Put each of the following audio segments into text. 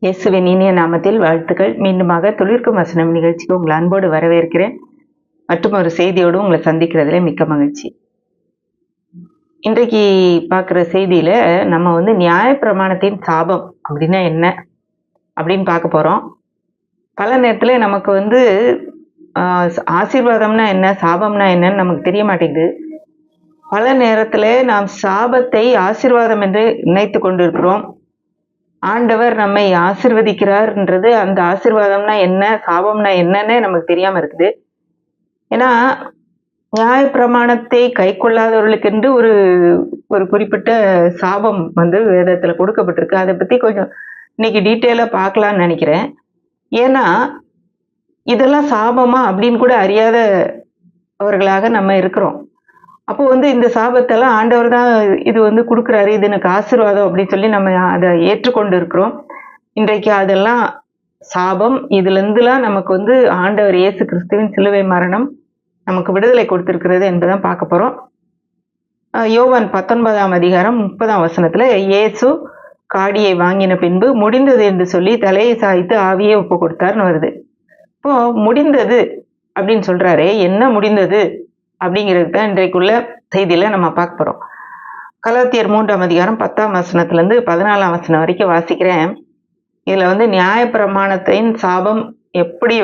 இயேசுவின் இனிய நாமத்தில் வாழ்த்துக்கள். மீண்டுமாக துளிர்க்கும் வசனம் நிகழ்ச்சிக்கு உங்களை அன்போடு வரவேற்கிறேன். மற்றும் ஒரு செய்தியோடு உங்களை சந்திக்கிறதுல மிக்க மகிழ்ச்சி. இன்றைக்கு பார்க்குற செய்தியில நம்ம நியாயப்பிரமாணத்தின் சாபம் அப்படின்னா என்ன அப்படின்னு பார்க்க போறோம். பல நேரத்துல நமக்கு ஆசீர்வாதம்னா என்ன, சாபம்னா என்னன்னு நமக்கு தெரிய மாட்டேங்குது. பல நேரத்துல நாம் சாபத்தை ஆசீர்வாதம் என்று நினைத்து கொண்டிருக்கிறோம். ஆண்டவர் நம்மை ஆசீர்வதிக்கிறார்ன்றது அந்த ஆசீர்வாதம்னா என்ன, சாபம்னா என்னன்னு நமக்கு தெரியாம இருக்குது. ஏன்னா நியாயப்பிரமாணத்தை கை கொள்ளாதவர்களுக்கென்று ஒரு ஒரு குறிப்பிட்ட சாபம் வேதத்துல கொடுக்கப்பட்டிருக்கு. அதை பத்தி கொஞ்சம் இன்னைக்கு டீட்டெயிலா பார்க்கலாம்னு நினைக்கிறேன். ஏன்னா இதெல்லாம் சாபமா அப்படின்னு கூட அறியாதவர்களாக நம்ம இருக்கிறோம். அப்போ இந்த சாபத்தெல்லாம் ஆண்டவர் தான் இது கொடுக்குறாரு, இது எனக்கு ஆசீர்வாதம் அப்படின்னு சொல்லி நம்ம அதை ஏற்றுக்கொண்டு இருக்கிறோம். இன்றைக்கு அதெல்லாம் சாபம். இதுல இருந்துலாம் நமக்கு ஆண்டவர் இயேசு கிறிஸ்துவின் சிலுவை மரணம் நமக்கு விடுதலை கொடுத்திருக்கிறது என்பதான் பார்க்க போறோம். யோவான் 19ஆம் அதிகாரம் 30ஆம் வசனத்துல இயேசு காடியை வாங்கின பின்பு முடிந்தது என்று சொல்லி தலையை சாய்த்து ஆவியை ஒப்பு கொடுத்தார்னு வருது. இப்போ முடிந்தது அப்படின்னு சொல்றாரு. என்ன முடிந்தது அப்படிங்கிறது தான் இன்றைக்குள்ள செய்தியில நம்ம பார்க்க போறோம். கலாத்தியர் 3ஆம் அதிகாரம் 10ஆம் வசனத்துல இருந்து 14ஆம் வசனம் வரைக்கும் வாசிக்கிறேன். இதுல நியாயப்பிரமாணத்தின் சாபம் எப்படி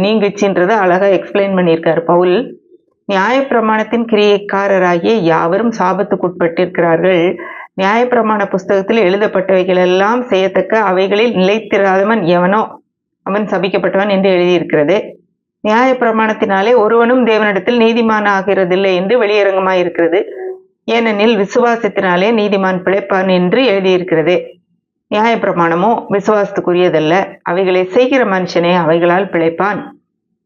நீங்குச்சுன்றத அழகா எக்ஸ்பிளைன் பண்ணியிருக்காரு பவுல். நியாயப்பிரமாணத்தின் கிரியைக்காரராகிய யாவரும் சாபத்துக்குட்பட்டிருக்கிறார்கள். நியாயப்பிரமாண புஸ்தகத்தில் எழுதப்பட்டவைகள் எல்லாம் செய்யத்தக்க அவைகளில் நிலைத்திராதவன் எவனோ அவன் சபிக்கப்பட்டவன் என்று எழுதியிருக்கிறது. நியாயப்பிரமாணத்தினாலே ஒருவனும் தேவனிடத்தில் நீதிமான் ஆகிறதில்லை என்று வெளியரங்கமாயிருக்கிறது. ஏனெனில் விசுவாசத்தினாலே நீதிமான் பிழைப்பான் என்று எழுதியிருக்கிறது. நியாயப்பிரமாணமோ விசுவாசத்துக்குரியதல்ல, அவைகளை செய்கிற மனுஷனே அவைகளால் பிழைப்பான்.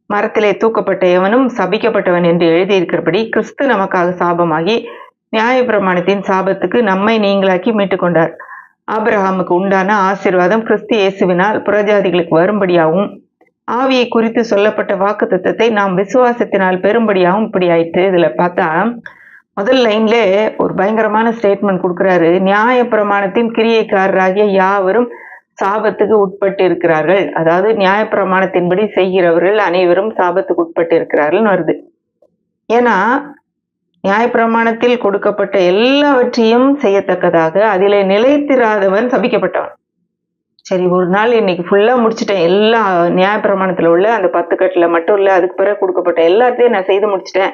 மரத்திலே தூக்கப்பட்ட எவனும் சபிக்கப்பட்டவன் என்று எழுதியிருக்கிறபடி கிறிஸ்து நமக்காக சாபமாகி நியாயப்பிரமாணத்தின் சாபத்துக்கு நம்மை நீங்களாக்கி மீட்டுக் கொண்டார். ஆபிரகாமுக்கு உண்டான ஆசீர்வாதம் கிறிஸ்து இயேசுவினால் புறஜாதிகளுக்கு வரும்படியாகவும் ஆவியை குறித்து சொல்லப்பட்ட வாக்கு தத்தத்தை நாம் விசுவாசத்தினால் பெரும்படியாகவும் இப்படி ஆயிற்று. இதுல பார்த்தா முதல் லைன்ல ஒரு பயங்கரமான ஸ்டேட்மெண்ட் கொடுக்கிறாரு. நியாயப்பிரமாணத்தின் கிரியைக்காரராகிய யாவரும் சாபத்துக்கு உட்பட்டு இருக்கிறார்கள். அதாவது நியாயப்பிரமாணத்தின்படி செய்கிறவர்கள் அனைவரும் சாபத்துக்கு உட்பட்டு இருக்கிறார்கள் வருது. ஏன்னா நியாயப்பிரமாணத்தில் கொடுக்கப்பட்ட எல்லாவற்றையும் செய்யத்தக்கதாக அதிலே நிலைத்திராதவன் சபிக்கப்பட்டவன். சரி, ஒரு நாள் இன்னைக்கு ஃபுல்லா முடிச்சுட்டேன், எல்லா நியாயப்பிரமாணத்துல உள்ள அந்த 10 கட்டுல மட்டும் இல்ல, அதுக்கு பிறகு கொடுக்கப்பட்ட எல்லாத்தையும் நான் செய்து முடிச்சிட்டேன்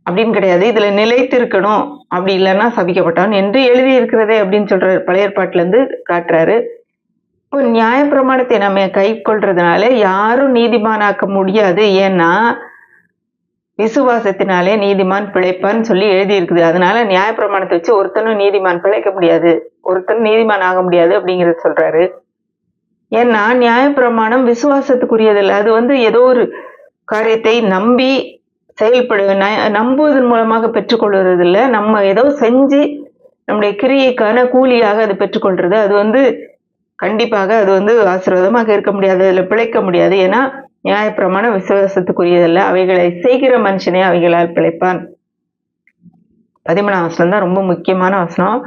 அப்படின்னு கிடையாது. இதுல நிலைத்து இருக்கணும், அப்படி இல்லைன்னா சபிக்கப்பட்டவன் என்று எழுதி இருக்கிறதே அப்படின்னு சொல்றாரு. பழைய ஏற்பாட்டுல இருந்து காட்டுறாரு. இப்போ நியாயப்பிரமாணத்தை நம்ம கை கொள்றதுனால யாரும் நீதிமானாக்க முடியாது. ஏன்னா விசுவாசத்தினாலே நீதிமான் பிழைப்பான்னு சொல்லி எழுதி இருக்குது. அதனால நியாயப்பிரமாணத்தை வச்சு ஒருத்தனும் நீதிமான் பிழைக்க முடியாது, ஒருத்தனும் நீதிமான் ஆக முடியாது அப்படிங்கறத சொல்றாரு. ஏன்னா நியாயப்பிரமாணம் விசுவாசத்துக்குரியதில்லை. அது ஏதோ ஒரு காரியத்தை நம்பி நம்புவதன் மூலமாக பெற்றுக்கொள்வது இல்லை. நம்ம ஏதோ செஞ்சு நம்முடைய கிரியைக்கான கூலியாக அது பெற்றுக்கொள்றது. அது கண்டிப்பாக அது ஆசீர்வாதமாக இருக்க முடியாது, அதுல பிழைக்க முடியாது. ஏன்னா நியாயப்பிரமாணம் விசுவாசத்துக்குரியதல்ல, அவைகளை செய்கிற மனுஷனே அவைகளால் பிழைப்பான். 13ஆம் வசனம் தான் ரொம்ப முக்கியமான வசனம்.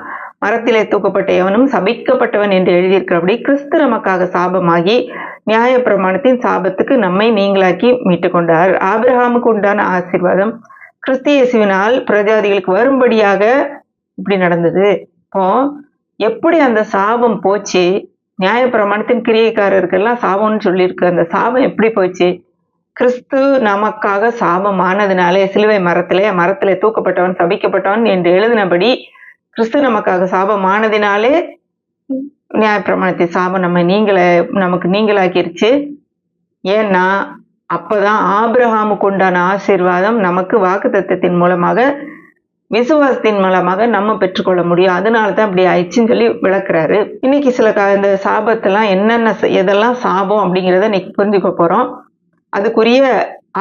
மரத்திலே தூக்கப்பட்ட எவனும் சபிக்கப்பட்டவன் என்று எழுதியிருக்கிறபடி கிறிஸ்து நமக்காக சாபமாகி நியாயப்பிரமாணத்தின் சாபத்துக்கு நம்மை நீங்களாக்கி மீட்டு கொண்டார். ஆபிரகாமுக்கு உண்டான ஆசீர்வாதம் கிறிஸ்து இயேசுவினால் பிரஜாதிகளுக்கு வரும்படியாக இப்படி நடந்தது. இப்போ எப்படி அந்த சாபம் போச்சு? நியாயப்பிரமாணத்தின் கிரியைக்காரருக்கெல்லாம் சாபம்னு சொல்லியிருக்கு. அந்த சாபம் எப்படி போச்சு? கிறிஸ்து நமக்காக சாபம் ஆனதுனாலே சிலுவை மரத்திலே தூக்கப்பட்டவன் சபிக்கப்பட்டவன் என்று எழுதினபடி கிறிஸ்து நமக்காக சாபம் ஆனதினாலே நியாயப்பிரமாணத்தின் சாபம் நமக்கு நீங்களாக்கிருச்சு. ஏன்னா அப்பதான் ஆபிரகாமுக்கு உண்டான ஆசீர்வாதம் நமக்கு வாக்கு தத்தத்தின் மூலமாக விசுவாசத்தின் மூலமாக நம்ம பெற்றுக்கொள்ள முடியும். அதனாலதான் இப்படி ஆயிடுச்சுன்னு சொல்லி விளக்குறாரு. இன்னைக்கு இந்த சாபத்தெல்லாம் எதெல்லாம் சாபம் அப்படிங்கிறத இன்னைக்கு புரிஞ்சுக்க போறோம். அதுக்குரிய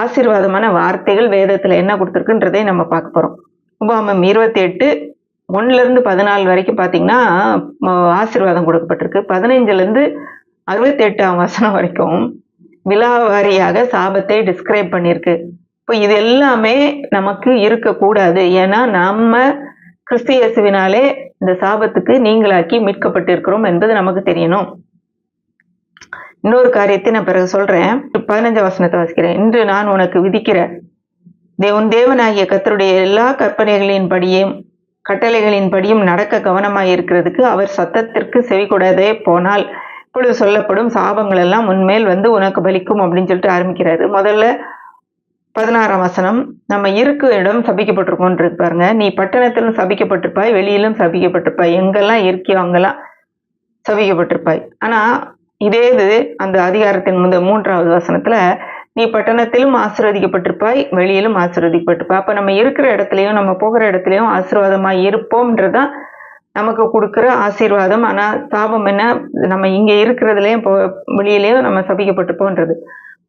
ஆசீர்வாதமான வார்த்தைகள் வேதத்துல என்ன கொடுத்துருக்குன்றதை நம்ம பார்க்க போறோம். உபாகமம் 28:1-14 வரைக்கும் பாத்தீங்கன்னா ஆசீர்வாதம் கொடுக்கப்பட்டிருக்கு. 15-68ஆம் வசனம் வரைக்கும் விலாவாரியாக சாபத்தை டிஸ்கிரைப் பண்ணியிருக்கு. இப்போ இது எல்லாமே நமக்கு இருக்கக்கூடாது. ஏன்னா நம்ம கிறிஸ்து இயேசுவினாலே இந்த சாபத்துக்கு நீங்களாக்கி மீட்கப்பட்டிருக்கிறோம் என்பது நமக்கு தெரியணும். இன்னொரு காரியத்தை நான் பிறகு சொல்றேன். 15 வசனத்தை வாசிக்கிறேன். இன்று நான் உனக்கு விதிக்கிற உன் தேவனாகிய கர்த்தருடைய எல்லா கற்பனைகளின்படியும் கட்டளைகளின்படியும் நடக்க கவனமாய் இருக்கிறதுக்கு அவர் சத்தத்திற்கு செவிகொடாதே போனால் இப்பொழுது சொல்லப்படும் சாபங்கள் எல்லாம் உன்மேல் வந்து உனக்கு பலிக்கும் அப்படின்னு சொல்லிட்டு ஆரம்பிக்கிறாரு. முதல்ல 16ஆம் வசனம், நம்ம இருக்கும் இடம் சபிக்கப்பட்டிருக்கோன்னு பாருங்க. நீ பட்டணத்திலும் சபிக்கப்பட்டிருப்பாய், வெளியிலும் சபிக்கப்பட்டிருப்பாய், எங்கெல்லாம் இருக்கியோ அங்கெல்லாம் சபிக்கப்பட்டிருப்பாய். ஆனா இதே இது அந்த அதிகாரத்தின் 3வது வசனத்துல, நீ பட்டணத்திலும் ஆசீர்வதிக்கப்பட்டிருப்பாய், வெளியிலும் ஆசீர்வதிக்கப்பட்டிருப்பாய். அப்ப நம்ம இருக்கிற இடத்துலயும் நம்ம போகிற இடத்துலயும் ஆசீர்வாதமாய் இருப்போம்ன்றதான் நமக்கு கொடுக்குற ஆசீர்வாதம். ஆனா சாபம் என்ன, நம்ம இங்க இருக்கிறதுலயும் வெளியிலயும் நம்ம சபிக்கப்பட்டிருப்போன்றது,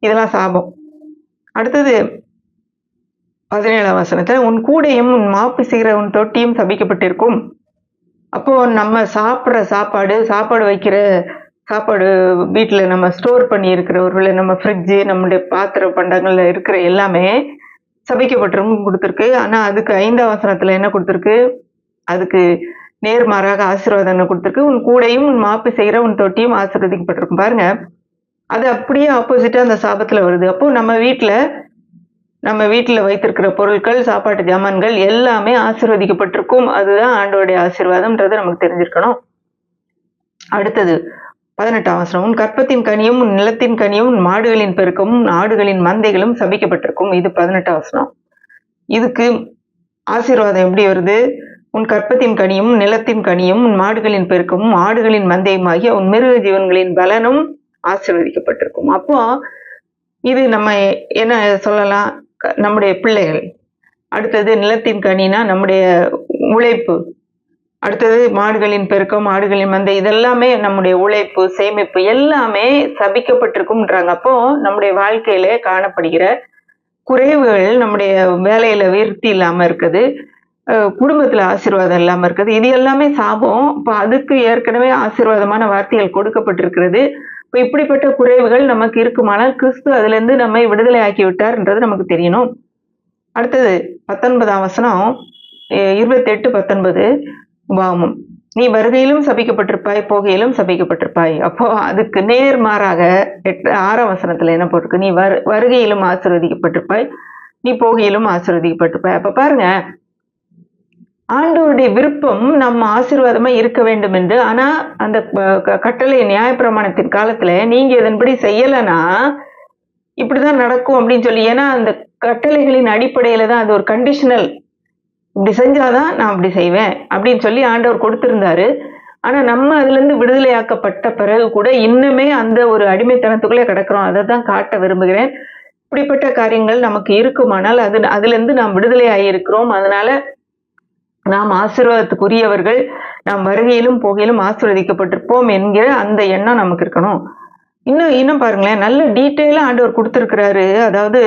இதெல்லாம் சாபம். அடுத்தது 17ஆம் வசனத்துல, உன் கூடையும் உன் மாப்பு செய்கிற உன் தொட்டியும் சபிக்கப்பட்டிருக்கும். அப்போ நம்ம சாப்பிட்ற சாப்பாடு வைக்கிற சாப்பாடு வீட்டில் நம்ம ஸ்டோர் பண்ணி இருக்கிறவர்களை நம்ம ஃப்ரிட்ஜு நம்முடைய பாத்திர பண்டங்கள்ல இருக்கிற எல்லாமே சபிக்கப்பட்டிருக்கும் கொடுத்துருக்கு. ஆனால் அதுக்கு 5ஆம் வசனத்துல என்ன கொடுத்துருக்கு, அதுக்கு நேர்மாறாக ஆசீர்வாதம் கொடுத்துருக்கு. உன் கூடையும் உன் மாப்பு செய்கிற உன் தொட்டியும் ஆசீர்வதிக்கப்பட்டிருக்கும். பாருங்க, அது அப்படியே ஆப்போசிட்டா அந்த சாபத்துல வருது. அப்போ நம்ம வீட்டில் வைத்திருக்கிற பொருட்கள், சாப்பாட்டு ஜாமான்கள் எல்லாமே ஆசீர்வதிக்கப்பட்டிருக்கும். அதுதான் ஆண்டவருடைய ஆசீர்வாதம்ன்றது நமக்கு தெரிஞ்சிருக்கணும். அடுத்தது 18ஆம் வசனம், உன் கற்பத்தின் கனியும் உன் நிலத்தின் கனியும் உன் மாடுகளின் பெருக்கமும் ஆடுகளின் மந்தைகளும் சபிக்கப்பட்டிருக்கும். இது 18ஆம் வசனம். இதுக்கு ஆசீர்வாதம் எப்படி வருது, உன் கற்பத்தின் கனியும் நிலத்தின் கனியும் உன் மாடுகளின் பெருக்கமும் ஆடுகளின் மந்தையும் ஆகிய உன் மிருக ஜீவன்களின் பலனும் ஆசீர்வதிக்கப்பட்டிருக்கும். அப்போ இது நம்ம என்ன சொல்லலாம், நம்முடைய பிள்ளைகள். அடுத்தது நிலத்தின் கனினா நம்முடைய உழைப்பு. அடுத்தது மாடுகளின் பெருக்கம், மாடுகளின் மந்தை, இதெல்லாமே நம்முடைய உழைப்பு, சேமிப்பு எல்லாமே சபிக்கப்பட்டிருக்கும்ன்றாங்க. அப்போ நம்முடைய வாழ்க்கையில காணப்படுகிற குறைவுகள், நம்முடைய வேலையில விருத்தி இல்லாம இருக்குது, குடும்பத்துல ஆசீர்வாதம் இல்லாம இருக்குது, இது எல்லாமே சாபம். இப்போ அதுக்கு ஏற்கனவே ஆசீர்வாதமான வார்த்தைகள் கொடுக்கப்பட்டிருக்கிறது. இப்போ இப்படிப்பட்ட குறைவுகள் நமக்கு இருக்குமானால் கிறிஸ்து அதுல இருந்து நம்மை விடுதலை ஆக்கி விட்டார்ன்றது நமக்கு தெரியணும். அடுத்தது 19ஆம் வசனம், 28-19, உபாகமம், நீ வருகையிலும் சபிக்கப்பட்டிருப்பாய், போகையிலும் சபிக்கப்பட்டிருப்பாய். அப்போ அதுக்கு நேர்மாறாக 6ஆம் வசனத்துல என்ன போட்டிருக்கு, நீ வருகையிலும் ஆசீர்வதிக்கப்பட்டிருப்பாய், நீ போகையிலும் ஆசீர்வதிக்கப்பட்டிருப்பாய். அப்ப பாருங்க, ஆண்டவருடைய விருப்பம் நம்ம ஆசீர்வாதமா இருக்க வேண்டும் என்று. ஆனா அந்த கட்டளை நியாயப்பிரமாணத்தின் காலத்துல நீங்க இதன்படி செய்யலைன்னா இப்படிதான் நடக்கும் அப்படின்னு சொல்லி, ஏன்னா அந்த கட்டளைகளின் அடிப்படையில தான் அது ஒரு கண்டிஷனல், இப்படி செஞ்சாதான் நான் அப்படி செய்வேன் அப்படின்னு சொல்லி ஆண்டவர் கொடுத்திருந்தாரு. ஆனா நம்ம அதுல இருந்து விடுதலையாக்கப்பட்ட பிறகு கூட இன்னுமே அந்த ஒரு அடிமைத்தனத்துக்குள்ளே கிடக்கிறோம். அதை தான் காட்ட விரும்புகிறேன். இப்படிப்பட்ட காரியங்கள் நமக்கு இருக்குமானால் அதுல இருந்து நாம் விடுதலை ஆகியிருக்கிறோம். அதனால நாம் ஆசீர்வாதத்துக்குரியவர்கள், நாம் வருகையிலும் போகையிலும் ஆசீர்வதிக்கப்பட்டிருப்போம் என்கிற அந்த எண்ணம் நமக்கு இருக்கணும். இன்னும் பாருங்களேன், நல்ல டீட்டெயிலா ஆண்டவர் கொடுத்திருக்கிறாரு. அதாவது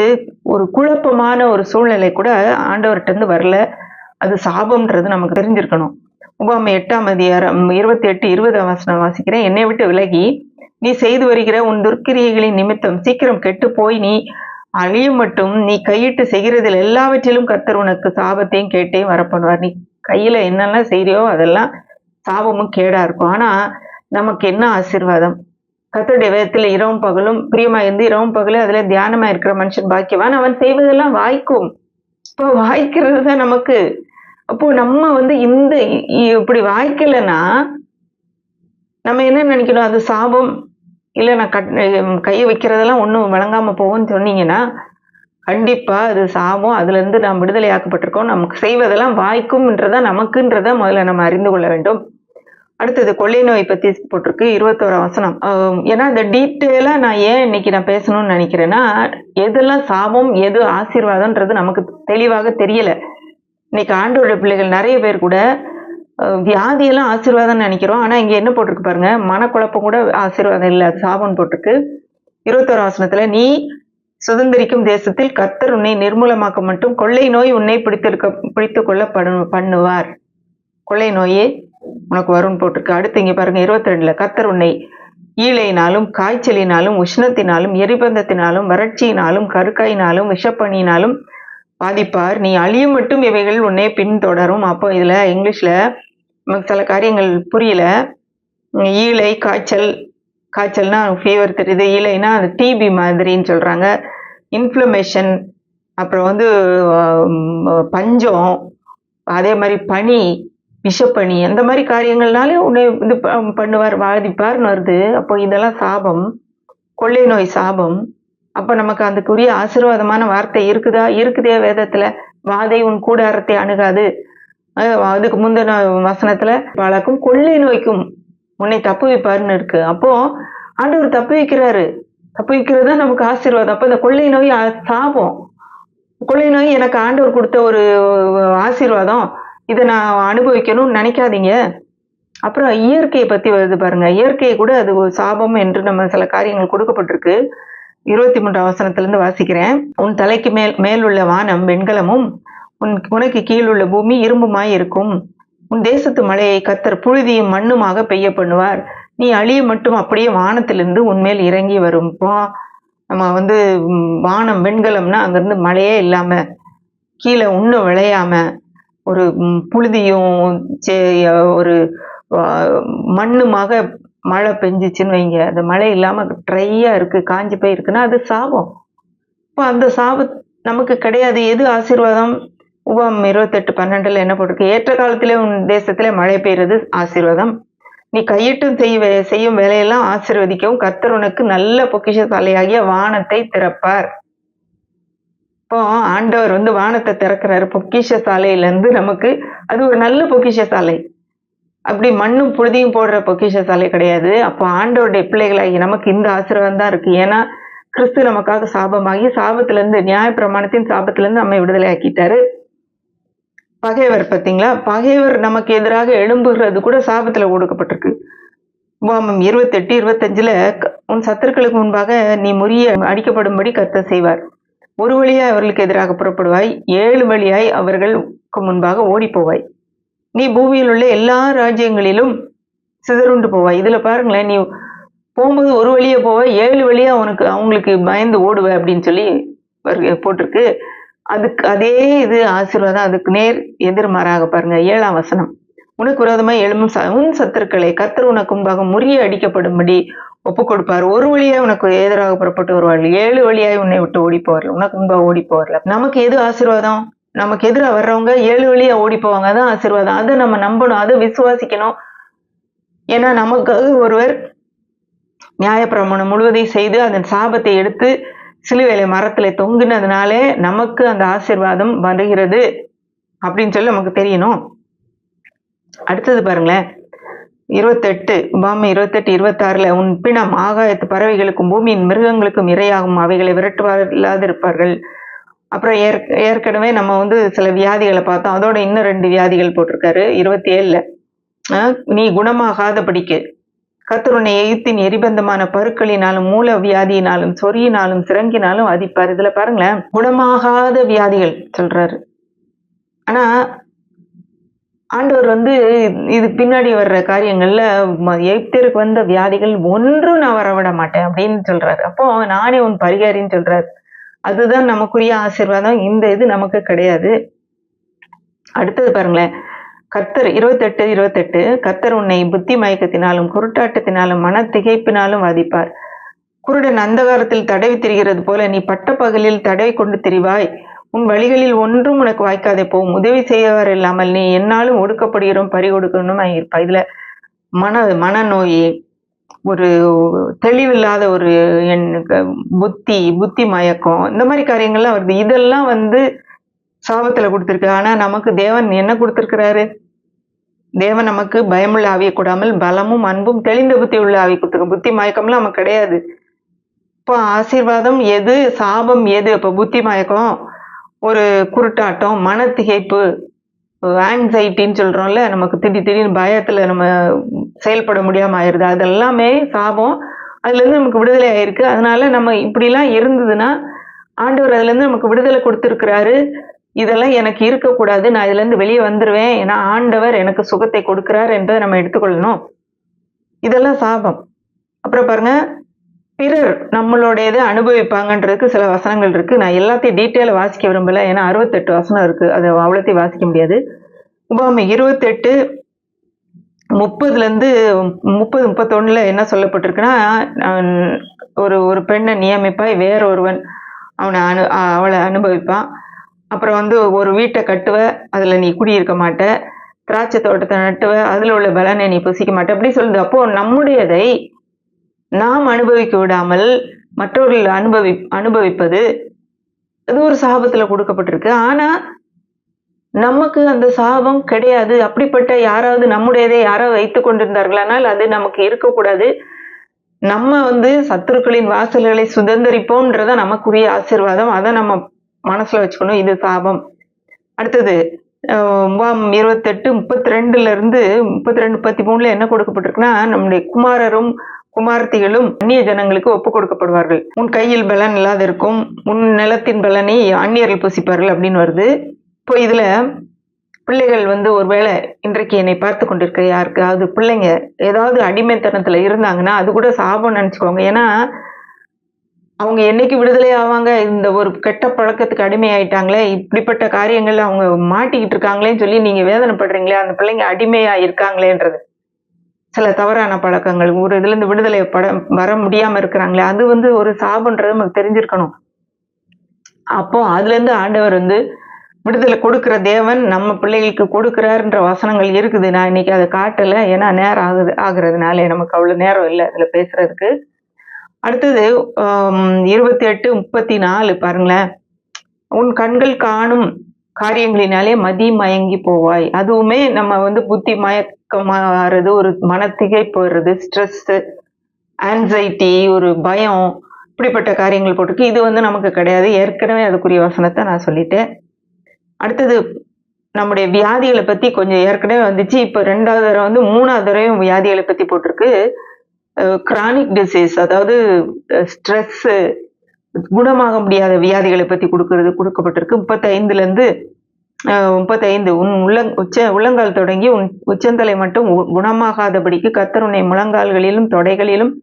ஒரு குழப்பமான ஒரு சூழ்நிலை கூட ஆண்டவர்கிட்ட இருந்து வரல, அது சாபம்ன்றது நமக்கு தெரிஞ்சிருக்கணும். உபாகமம் 8ஆம் அதிகாரம் 28-20 வசனம் வாசிக்கிறேன். என்னை விட்டு விலகி நீ செய்து வருகிற உன் துர்க்கிரியைகளின் நிமித்தம் சீக்கிரம் கெட்டு போய் நீ அழியும் மட்டும் நீ கையிட்டு செய்கிறதில் எல்லாவற்றிலும் கர்த்தர் உனக்கு சாபத்தையும் கேட்டையும் வரப்பண்ணுவார். நீ கையில என்னெல்லாம் செய்யறியோ அதெல்லாம் சாபமும் கேடா இருக்கும். ஆனா நமக்கு என்ன ஆசீர்வாதம், கர்த்தருடைய வேதத்துல இரவும் பகலும் பிரியமா இருந்து இரவும் பகலும் அதுல தியானமா இருக்கிற மனுஷன் பாக்கியவான், அவன் செய்வதெல்லாம் வாய்க்கும். இப்போ வாய்க்கிறது தான் நமக்கு. அப்போ நம்ம இந்த இப்படி வாய்க்கலைன்னா நம்ம என்ன நினைக்கணும், அது சாபம், இல்ல நான் கையை வைக்கிறதெல்லாம் ஒண்ணும் விளங்காம போகும்னு சொன்னீங்கன்னா கண்டிப்பா அது சாபம். அதுல இருந்து நாம் விடுதலை ஆக்கப்பட்டிருக்கோம். நமக்கு செய்வதெல்லாம் வாய்க்கும்ன்றதா நமக்குன்றத முதல்ல நம்ம அறிந்து கொள்ள வேண்டும். அடுத்தது கொள்ளை நோய் பத்தி போட்டிருக்கு 21ஆம் வசனம். ஏன்னா இந்த டீட்டெயிலா நான் ஏன் இன்னைக்கு நான் பேசணும்னு நினைக்கிறேன்னா, எதெல்லாம் சாபம் எது ஆசீர்வாதம்ன்றது நமக்கு தெளிவாக தெரியல. இன்னைக்கு ஆண்டோட பிள்ளைகள் நிறைய பேர் கூட வியாதியெல்லாம் ஆசீர்வாதம்னு நினைக்கிறோம். ஆனா இங்க என்ன போட்டிருக்கு பாருங்க, மனக்குழப்பம் கூட ஆசீர்வாதம் இல்லை, அது சாபம் போட்டிருக்கு. 21ஆம் வசனத்துல, நீ சுதந்திரிக்கும் தேசத்தில் கர்த்தர் உன்னை நிர்மூலமாக்க மட்டும் கொள்ளை நோய் உன்னை பிடித்து கொள்ள பண்ணுவார். கொள்ளை நோயே உனக்கு வரும்னு போட்டிருக்கு. அடுத்து இங்க பாருங்க 22ல, கர்த்தர் உன்னை ஈழையினாலும் காய்ச்சலினாலும் உஷ்ணத்தினாலும் எரிபந்தத்தினாலும் வறட்சியினாலும் கருக்காயினாலும் விஷப்பணியினாலும் பாதிப்பார். நீ அழியும் மட்டும் இவைகள் உன்னை பின்தொடரும். அப்போ இதுல இங்கிலீஷ்ல நமக்கு சில காரியங்கள் புரியல. ஈழை, காய்ச்சல், காய்ச்சல்னா ஃபீவர் தெரியுது, இல்லைன்னா அது டிபி மாதிரின்னு சொல்றாங்க. இன்ஃப்ளமேஷன், அப்புறம் வந்து பஞ்சம், அதே மாதிரி பனி, விஷப்பனி, அந்த மாதிரி காரியங்கள்னாலே உன்னை இது பண்ணுவார், பாதிப்பார்னு வருது. அப்போ இதெல்லாம் சாபம், கொள்ளை நோய் சாபம். அப்ப நமக்கு அதுக்குரிய ஆசீர்வாதமான வார்த்தை இருக்குதா? இருக்குதே வேதத்துல. வாதை உன் கூடாரத்தை அணுகாது. அதுக்கு முந்தின வசனத்துல பழக்கும் கொள்ளை நோய்க்கும் உன்னை தப்பு வைப்பாருன்னு இருக்கு. அப்போ ஆண்டவர் தப்பு வைக்கிறாரு. தப்பு வைக்கிறது தான் நமக்கு ஆசீர்வாதம். அப்ப இந்த கொள்ளை நோய் சாபம். கொள்ளை நோய் எனக்கு ஆண்டவர் கொடுத்த ஒரு ஆசீர்வாதம். இதை நான் அனுபவிக்கணும்னு நினைக்காதீங்க. அப்புறம் இயற்கையை பத்தி வருது பாருங்க. இயற்கையை கூட அது ஒரு சாபம் என்று நம்ம சில காரியங்கள் கொடுக்கப்பட்டிருக்கு. 23ஆம் வசனத்திலிருந்து வாசிக்கிறேன். உன் தலைக்கு மேல் உள்ள வானம் வெண்கலமும் உனக்கு கீழுள்ள பூமி இரும்புமாய் இருக்கும். உன் தேசத்து மழையை கர்த்தர் புழுதியும் மண்ணுமாக பெய்ய பண்ணுவார். நீ அழிய மட்டும் அப்படியே வானத்திலிருந்து உன்மேல் இறங்கி வரும். நம்ம வந்து வானம் வெண்கலம்னா அங்கிருந்து மழையே இல்லாம, கீழே ஒன்றும் விளையாம, ஒரு புழுதியும் ஒரு மண்ணுமாக மழை பெஞ்சிச்சுன்னு வைங்க. அது மழை இல்லாம ட்ரையா இருக்கு, காஞ்சி போய் இருக்குன்னா அது சாபம். இப்போ அந்த சாபம் நமக்கு கிடையாது. எது ஆசீர்வாதம்? உபாகம் 28:12 என்ன போட்டிருக்கு? ஏற்ற காலத்திலே உன் தேசத்திலே மழை பெய்யறது ஆசீர்வாதம். நீ கையிட்டும் செய்யும் வேலையெல்லாம் ஆசீர்வதிக்கவும் கர்த்தர் உனக்கு நல்ல பொக்கிஷசாலையாகிய வானத்தை திறப்பார். இப்போ ஆண்டவர் வந்து வானத்தை திறக்கிறாரு. பொக்கிஷசாலையில இருந்து நமக்கு அது ஒரு நல்ல பொக்கிஷசாலை. அப்படி மண்ணும் புழுதியும் போடுற பொக்கிஷசாலை கிடையாது. அப்போ ஆண்டவருடைய பிள்ளைகளாகி நமக்கு இந்த ஆசீர்வாதம் தான் இருக்கு. ஏன்னா கிறிஸ்து நமக்காக சாபமாகி சாபத்திலிருந்து, நியாயப்பிரமாணத்தின் சாபத்திலிருந்து நம்மை விடுதலை ஆக்கிட்டாரு. பகைவர் பார்த்தீங்களா? பகைவர் நமக்கு எதிராக எழும்புகிறது கூட சாபத்துல கொடுக்கப்பட்டிருக்கு. உபாகம் 28:25 உன் சத்துருக்களுக்கு முன்பாக நீ முறிய அடிக்கப்படும்படி கர்த்தர் செய்வார். ஒரு வழியாய் அவர்களுக்கு எதிராக புறப்படுவாய், 7 வழியாய் அவர்களுக்கு முன்பாக ஓடி போவாய். நீ பூமியில் உள்ள எல்லா ராஜ்யங்களிலும் சிதறுண்டு போவாய். இதுல பாருங்களேன், நீ போகும்போது ஒரு வழியா போவாய், 7 வழியா அவங்களுக்கு பயந்து ஓடுவ அப்படின்னு சொல்லி போட்டிருக்கு. அதுக்கு அதே இது ஆசீர்வாதம். அதுக்கு நேர் எதிர்மாறாக பாருங்க 7ஆம் வசனம். உனக்கு விரோதமாய் எழும்பும் உன் சத்துருக்களை கர்த்தர் உனக்கு முன்பாக முறிய அடிக்கப்படும்படி ஒப்பு கொடுப்பார். ஒரு வழியாய் உனக்கு எதிராக புறப்பட்டு வருவார்கள், 7 வழியாய் உன்னை விட்டு ஓடி போவார்கள், உனக்கு முன்பாக ஓடி போவார்கள். நமக்கு எது ஆசீர்வாதம்? நமக்கு எதிராக வர்றவங்க 7 வழியா ஓடி போவாங்க, அதான் ஆசீர்வாதம். அதை நம்ம நம்பணும், அதை விசுவாசிக்கணும். ஏன்னா நமக்காக ஒருவர் நியாயப்பிரமாணம் முழுவதையும் செய்து அதன் சாபத்தை எடுத்து சிலுவையில மரத்துல தொங்குனதுனாலே நமக்கு அந்த ஆசீர்வாதம் வருகிறது அப்படின்னு சொல்லி நமக்கு தெரியணும். அடுத்தது பாருங்களேன், 28 உபாகம் 28:26 உன் பிணம் ஆகாயத்து பறவைகளுக்கும் பூமியின் மிருகங்களுக்கும் இரையாகும், அவைகளை விரட்டுவாரில்லாதிருப்பார்கள். அப்புறம் ஏற்கனவே நம்ம வந்து சில வியாதிகளை பார்த்தோம். அதோட இன்னும் 2 வியாதிகள் போட்டிருக்காரு 27. நீ குணமாகாதபடிக்கு கர்த்தர் உன்னை எகிப்தின் எரிபந்தமான பருக்களினாலும் மூல வியாதியினாலும் சொறியினாலும் சிறங்கினாலும் அதிப்பார். இதுல பாருங்களேன், குணமாகாத வியாதிகள் சொல்றாரு. ஆனா ஆண்டவர் வந்து இது பின்னாடி வர்ற காரியங்கள்ல எகிப்திற்கு வந்த வியாதிகள் ஒன்றும் நான் வரவிட மாட்டேன் அப்படின்னு சொல்றாரு. அப்போ நானே உன் பரிகாரின்னு சொல்றாரு. அதுதான் நமக்குரிய ஆசீர்வாதம். இந்த இது நமக்கு கிடையாது. அடுத்தது பாருங்களேன், கர்த்தர் 28:28 கர்த்தர் உன்னை புத்தி மயக்கத்தினாலும் குருட்டாட்டத்தினாலும் மன திகைப்பினாலும் வாதிப்பார். குருடன் அந்தகாரத்தில் தடவி திரிகிறது போல நீ பட்டப்பகலில் தடவி கொண்டு திரிவாய். உன் வழிகளில் ஒன்றும் உனக்கு வாய்க்காதே போகும். உதவி செய்யவர் இல்லாமல் நீ என்னாலும் ஒடுக்கப்படுகிறோம் பறி கொடுக்கணும் இருப்பா. இதுல மனநோய், ஒரு தெளிவில்லாத ஒரு புத்தி மயக்கம், இந்த மாதிரி காரியங்கள்லாம் வருது. இதெல்லாம் வந்து சாபத்துல கொடுத்திருக்கு. ஆனா நமக்கு தேவன் என்ன கொடுத்திருக்கிறாரு? தேவன் நமக்கு பயமுள்ள ஆவியை கூடாமல் பலமும் அன்பும் தெளிந்த புத்தி உள்ள ஆவி கொடுத்துருக்கு. புத்தி மயக்கம்லாம் நமக்கு கிடையாது. இப்போ ஆசீர்வாதம் எது, சாபம் எது? இப்ப புத்தி மயக்கம், ஒரு குருட்டாட்டம், மன திகைப்பு, ஆங்ஸைட்டின்னு சொல்றோம்ல, நமக்கு திடீர்னு பயத்துல நம்ம செயல்பட முடியாம ஆயிருது, அதெல்லாமே சாபம். அதுல இருந்து நமக்கு விடுதலை ஆயிருக்கு. அதனால நம்ம இப்படிலாம் இருந்ததுன்னா ஆண்டவர் அதுல இருந்து நமக்கு விடுதலை கொடுத்திருக்கிறாரு. இதெல்லாம் எனக்கு இருக்கக்கூடாது, நான் இதுல இருந்து வெளியே வந்துருவேன், ஏன்னா ஆண்டவர் எனக்கு சுகத்தை கொடுக்கிறார் என்பதை நம்ம எடுத்துக்கொள்ளணும். இதெல்லாம் சாபம். அப்புறம் பாருங்க, பிறர் நம்மளுடையதை அனுபவிப்பாங்கன்றதுக்கு சில வசனங்கள் இருக்கு. நான் எல்லாத்தையும் டீட்டெயில வாசிக்க விரும்பல, ஏன்னா 68 வசனம் இருக்கு, அதை அவ்வளோத்தையும் வாசிக்க முடியாது. உபாகம் 28 30லேருந்து 31 என்ன சொல்லப்பட்டிருக்குன்னா, ஒரு ஒரு பெண்ணை நியமிப்பாய், வேற ஒருவன் அவளை அனுபவிப்பான். அப்புறம் வந்து ஒரு வீட்டை கட்டுவ, அதுல நீ குடியிருக்க மாட்ட. திராட்சை தோட்டத்தை நட்டுவ, அதுல உள்ள பலனை நீ புசிக்க மாட்ட. அப்படி சொல்லுது. அப்போ நம்முடையதை நாம் அனுபவிக்க விடாமல் மற்றவர்கள் அனுபவிப்பது அது ஒரு சாபத்துல கொடுக்கப்பட்டிருக்கு. ஆனா நமக்கு அந்த சாபம் கிடையாது. அப்படிப்பட்ட யாராவது நம்முடையதை யாராவது வைத்துக் கொண்டிருந்தார்களானால் அது நமக்கு இருக்கக்கூடாது. நம்ம வந்து சத்துருக்களின் வாசல்களை சுதந்திரிப்போம்ன்றத நமக்குரிய ஆசீர்வாதம். அதை நம்ம மனசுல வச்சுக்கணும். இது சாபம். அடுத்தது 28, 32 33 என்ன கொடுக்கப்பட்டிருக்குன்னா, நம்முடைய குமாரரும் குமாரத்திகளும் அந்நிய ஜனங்களுக்கு ஒப்பு கொடுக்கப்படுவார்கள். உன் கையில் பலன் இல்லாத இருக்கும், உன் நிலத்தின் பலனை அந்நியர்கள் புசிப்பார்கள் அப்படின்னு வருது. இப்போ இதுல பிள்ளைகள் வந்து ஒருவேளை இன்றைக்கு என்னை பார்த்து கொண்டிருக்க யாருக்காவது பிள்ளைங்க ஏதாவது அடிமைத்தனத்துல இருந்தாங்கன்னா அது கூட சாபம் நினைச்சுக்கோங்க. ஏன்னா அவங்க என்னைக்கு விடுதலை ஆவாங்க, இந்த ஒரு கெட்ட பழக்கத்துக்கு அடிமையாயிட்டாங்களே, இப்படிப்பட்ட காரியங்கள்ல அவங்க மாட்டிக்கிட்டு இருக்காங்களேன்னு சொல்லி நீங்க வேதனைப்படுறீங்களே, அந்த பிள்ளைங்க அடிமையா இருக்காங்களேன்றது. சில தவறான பழக்கங்கள், ஒரு இதுல இருந்து விடுதலை வர முடியாம இருக்கிறாங்களே, அது வந்து ஒரு சாபன்றது நமக்கு தெரிஞ்சிருக்கணும். அப்போ அதுல இருந்து ஆண்டவர் வந்து விடுதலை கொடுக்கிற தேவன் நம்ம பிள்ளைகளுக்கு கொடுக்கிறாருன்ற வசனங்கள் இருக்குது. நான் இன்னைக்கு அதை காட்டல, ஏன்னா நேரம் ஆகுறதுனால நமக்கு அவ்வளவு நேரம் இல்லை அதுல பேசுறதுக்கு. அடுத்தது 28, 34 பாருங்களேன். உன் கண்கள் காணும் காரியங்களினாலே மதி மயங்கி போவாய். அதுவுமே நம்ம வந்து புத்தி மயக்கமாறது, ஒரு மனத்திகை போடுறது, ஸ்ட்ரெஸ், ஆன்சைட்டி, ஒரு பயம், இப்படிப்பட்ட காரியங்கள் போட்டிருக்கு. இது வந்து நமக்கு கிடையாது. ஏற்கனவே அதுக்குரிய வசனத்தை நான் சொல்லிட்டேன். அடுத்தது நம்முடைய வியாதிகளை பத்தி கொஞ்சம் ஏற்கனவே வந்துச்சு. இப்ப 2வது தடவை வந்து 3வது தடவையும் வியாதிகளை பத்தி போட்டிருக்கு. கிரானிக் டிசீஸ், அதாவது ஸ்ட்ரெஸ், குணமாக முடியாத வியாதிகளை பத்தி கொடுக்கப்பட்டிருக்கு. 35 உன் உள்ளங்கால் தொடங்கி உன் உச்சந்தலை மட்டும் குணமாகாதபடிக்கு கர்த்தர் உன்னை முழங்கால்களிலும் தொடைகளிலும்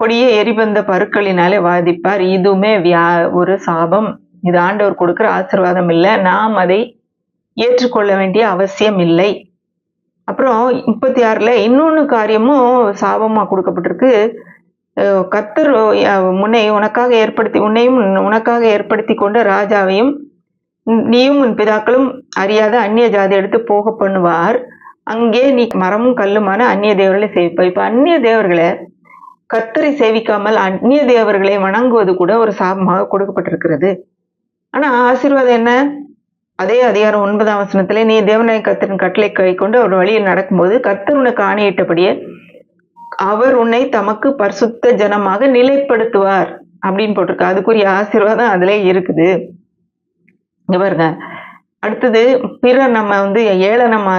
கொடிய எரிபந்த பருக்களினாலே வாதிப்பார். இதுவுமே ஒரு சாபம். இது ஆண்டவர் கொடுக்கிற ஆசீர்வாதம் இல்லை. நாம் அதை ஏற்றுக்கொள்ள வேண்டிய அவசியம் இல்லை. அப்புறம் 36 இன்னொன்னு காரியமும் சாபமா கொடுக்கப்பட்டிருக்கு. கர்த்தர் உன்னையும் உனக்காக ஏற்படுத்தி கொண்ட ராஜாவையும் நீயும் உன் பிதாக்களும் அறியாத அந்நிய ஜாதி எடுத்து போக பண்ணுவார். அங்கே நீ மரமும் கல்லுமான அந்நிய தேவர்களை சேவிப்பாய். இப்ப அந்நிய தேவர்களை, கர்த்தரை சேவிக்காமல் அந்நிய தேவர்களை வணங்குவது கூட ஒரு சாபமாக கொடுக்கப்பட்டிருக்கிறது. ஆனா ஆசீர்வாதம் என்ன? அதே அதிகாரம் 9ஆம் வசனத்திலே, நீ தேவனாய கர்த்தரின் கட்டளை கைக்கொண்டு அவர் வழியில் நடக்கும்போது கர்த்தர் உனக்கு ஆணையிட்டபடியே அவர் உன்னை தமக்கு பரிசுத்த ஜனமாக நிலைப்படுத்துவார் அப்படின்னு போட்டிருக்கு. அதுக்குரிய ஆசீர்வாதம் அதுல இருக்குது. இங்க பாருங்க. அடுத்தது பிறர் நம்ம வந்து ஏளனமா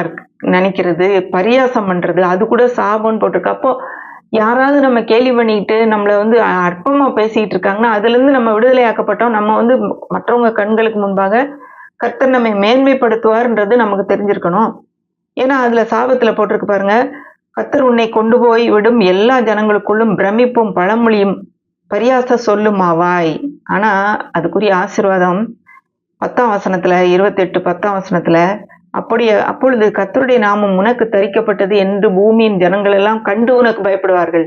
நினைக்கிறது, பரியாசம் பண்றது, அது கூட சாபம்னு போட்டிருக்கு. அப்போ யாராவது நம்ம கேலி பண்ணிட்டு நம்மள வந்து அற்பமா பேசிட்டு இருக்காங்கன்னா அதுல இருந்து நம்ம விடுதலை ஆக்கப்பட்டோம். நம்ம வந்து மற்றவங்க கண்களுக்கு முன்பாக கர்த்தர் நம்மை மேன்மைப்படுத்துவார்ன்றது நமக்கு தெரிஞ்சிருக்கணும். ஏன்னா அதுல சாபத்துல போட்டிருக்கு பாருங்க, கர்த்தர் உன்னை கொண்டு போய் விடும் எல்லா ஜனங்களுக்குள்ளும் பிரமிப்பும் பழமொழியும் பரியாச சொல்லுமாவாய். ஆனா அதுக்குரிய ஆசீர்வாதம் 10ஆம் வசனத்துல, 28 10ஆம் வசனத்துல, அப்பொழுது கர்த்தருடைய நாமம் உனக்கு தரிக்கப்பட்டது என்று பூமியின் ஜனங்கள் எல்லாம் கண்டு உனக்கு பயப்படுவார்கள்.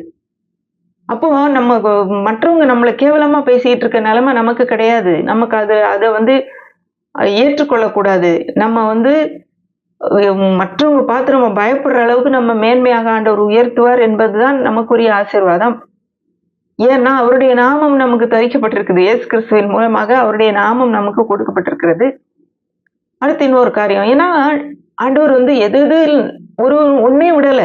அப்போ நம்ம மற்றவங்க நம்மளை கேவலமா பேசிட்டு இருக்க நிலைமை நமக்கு கிடையாது. நமக்கு அதை வந்து ஏற்றுக்கொள்ளக்கூடாது. நம்ம வந்து மற்றவங்க பார்த்து நம்ம பயப்படுற அளவுக்கு நம்ம மேன்மையாக ஆண்டவர் உயர்த்துவார் என்பதுதான் நமக்குரிய ஆசீர்வாதம். ஏன்னா அவருடைய நாமம் நமக்கு தரிக்கப்பட்டிருக்குது. இயேசு கிறிஸ்துவின் மூலமாக அவருடைய நாமம் நமக்கு கொடுக்கப்பட்டிருக்கிறது. அடுத்து இன்னொரு காரியம், ஏன்னா ஆண்டவர் வந்து எது ஒன்னே விடல,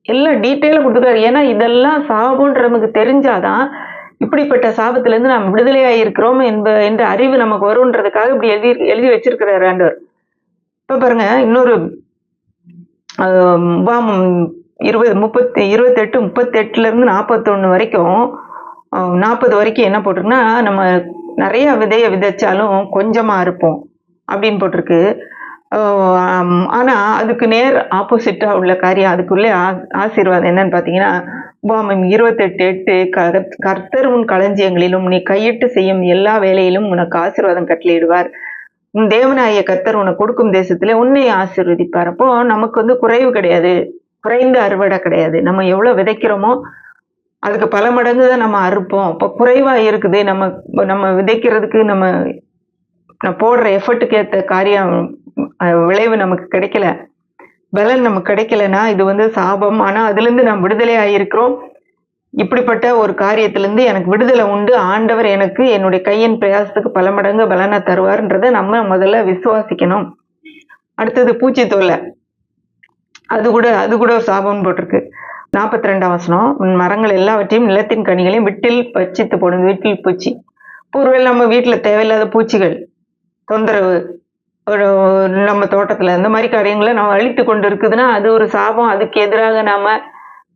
எல்லாம் டீட்டெயிலா கொடுத்துருக்காரு. ஏன்னா இதெல்லாம் சாபம்ன்ற நமக்கு தெரிஞ்சாதான் இப்படிப்பட்ட சாபத்துல இருந்து நாம் விடுதலையா இருக்கிறோம் என்ற அறிவு நமக்கு வரும்ன்றதுக்காக இப்படி எழுதி வச்சிருக்கிறாரு ஆண்டவர். இப்ப பாருங்க, இன்னொரு 28 38 41 வரைக்கும் 40 வரைக்கும் என்ன போட்டிருக்குன்னா, நம்ம நிறைய விதைய விதைச்சாலும் கொஞ்சமா இருப்போம் அப்படின்னு போட்டிருக்கு. ஆனா அதுக்கு நேர் ஆப்போசிட்டா உள்ள காரியம், அதுக்குள்ளே ஆசீர்வாதம் என்னன்னு பாத்தீங்கன்னா, உபாகமம் 28:8, கர்த்தர் உன் களஞ்சியங்களிலும் நீ கையிட்டு செய்யும் எல்லா வேலையிலும் உனக்கு ஆசீர்வாதம் கட்டளையிடுவார். உன் தேவனாகிய கர்த்தர் உனக்கு கொடுக்கும் தேசத்துல உன்னை ஆசீர்வதிப்பார். அப்போ நமக்கு வந்து குறைவு கிடையாது. குறைந்த அறுவடை கிடையாது. நம்ம எவ்வளவு விதைக்கிறோமோ அதுக்கு பல மடங்கு தான் நம்ம அறுப்போம். இப்போ குறைவா இருக்குது, நம்ம நம்ம விதைக்கிறதுக்கு நம்ம போடுற எஃபர்ட்டுக்கு ஏத்த காரியம் விளைவு நமக்கு கிடைக்கல, பலன் நமக்கு கிடைக்கலன்னா இது வந்து சாபம். ஆனா அதுல இருந்து நாம் விடுதலை ஆயிருக்கிறோம். இப்படிப்பட்ட ஒரு காரியத்திலிருந்து எனக்கு விடுதலை உண்டு. ஆண்டவர் எனக்கு என்னுடைய கையின் பிரயாசத்துக்கு பல மடங்கு பலனை தருவார்ன்றதை நம்ம முதல்ல விசுவாசிக்கணும். அடுத்தது பூச்சி தொல்லை, அது கூட ஒரு சாபம்னு போட்டிருக்கு. 42ஆம் வசனம், மரங்கள் எல்லாவற்றையும் நிலத்தின் கனிகளையும் விட்டில் பச்சித்து போடும். வீட்டில் பூச்சி, ஒருவேளை நம்ம வீட்டுல தேவையில்லாத பூச்சிகள் தொந்தரவு, நம்ம தோட்டத்துல இந்த மாதிரி காரியங்களை நம்ம அழித்து கொண்டு இருக்குதுன்னா அது ஒரு சாபம். அதுக்கு எதிராக நாம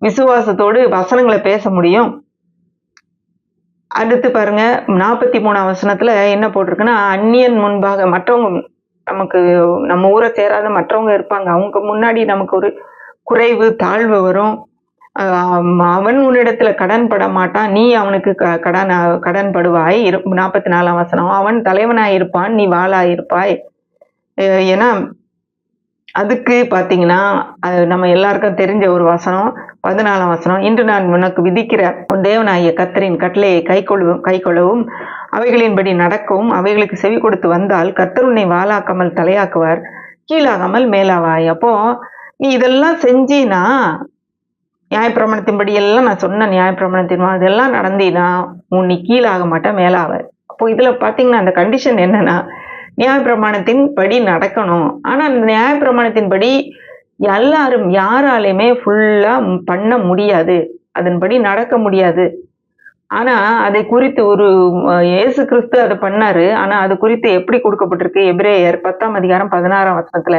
விசுவாசத்தோடு வசனங்களை பேச முடியும். அடுத்து பாருங்க, 43ஆம் வசனத்துல என்ன போட்டிருக்குன்னா, அந்நியன் முன்பாக மற்றவங்க, நமக்கு நம்ம ஊரை சேராத மற்றவங்க இருப்பாங்க, அவங்க முன்னாடி நமக்கு ஒரு குறைவு தாழ்வு வரும். அவன் உன்னிடத்துல கடன் பட மாட்டான், நீ அவனுக்கு கடன் படுவாய். 44ஆம் வசனம், அவன் தலைவனாயிருப்பான், நீ வாளாயிருப்பாய். ஏன்னா அதுக்கு பாத்தீங்கன்னா நம்ம எல்லாருக்கும் தெரிஞ்ச ஒரு வசனம் 14ஆம் வசனம், இன்று நான் உனக்கு விதிக்கிற உன் தேவனாகிய கர்த்தரின் கட்டளையை கைக்கொள்ளவும் அவைகளின்படி நடக்கவும் அவைகளுக்கு செவி கொடுத்து வந்தால் கர்த்தர் உன்னை வாளாக்காமல் தலையாக்குவார், கீழாகாமல் மேலாவாய். அப்போ நீ இதெல்லாம் செஞ்சினா, நியாயப்பிரமாணத்தின்படி எல்லாம் நான் சொன்ன நியாயப்பிரமாணத்தின் இதெல்லாம் நடந்தீனா நீ கீழாக மாட்ட, மேலாவ. அப்போ இதுல பாத்தீங்கன்னா அந்த கண்டிஷன் என்னன்னா, நியாயப்பிரமாணத்தின் படி நடக்கணும். ஆனா அந்த நியாயப்பிரமாணத்தின் படி எல்லாரும் யாராலையுமே ஃபுல்லா பண்ண முடியாது, அதன்படி நடக்க முடியாது. ஆனா அதை குறித்து ஒரு இயேசு கிறிஸ்து அதை பண்ணாரு. ஆனா அது குறித்து எப்படி கொடுக்கப்பட்டிருக்கு? எபிரேயர் 10ஆம் அதிகாரம் 16ஆம் வசனத்துல,